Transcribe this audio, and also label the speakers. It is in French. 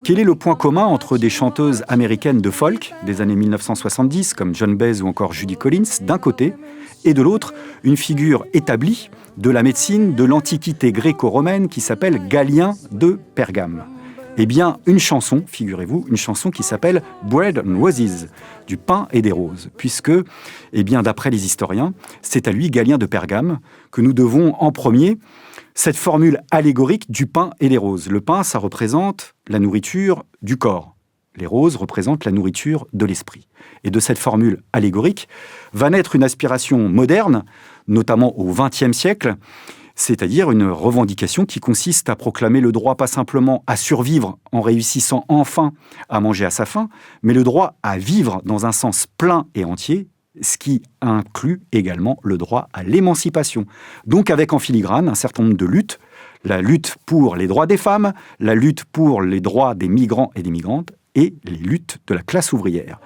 Speaker 1: Quel est le point commun entre des chanteuses américaines de folk des années 1970, comme Joan Baez ou encore Judy Collins, d'un côté, et de l'autre, une figure établie de la médecine de l'Antiquité gréco-romaine qui s'appelle Galien de Pergame? Eh bien, une chanson, figurez-vous, une chanson qui s'appelle Bread and Roses, du pain et des roses, puisque, eh bien, d'après les historiens, c'est à lui, Galien de Pergame, que nous devons en premier cette formule allégorique du pain et des roses. Le pain, ça représente la nourriture du corps. Les roses représentent la nourriture de l'esprit. Et de cette formule allégorique va naître une aspiration moderne, notamment au XXe siècle, c'est-à-dire une revendication qui consiste à proclamer le droit pas simplement à survivre en réussissant enfin à manger à sa faim, mais le droit à vivre dans un sens plein et entier, ce qui inclut également le droit à l'émancipation. Donc avec en filigrane un certain nombre de luttes, la lutte pour les droits des femmes, la lutte pour les droits des migrants et des migrantes, et les luttes de la classe ouvrière.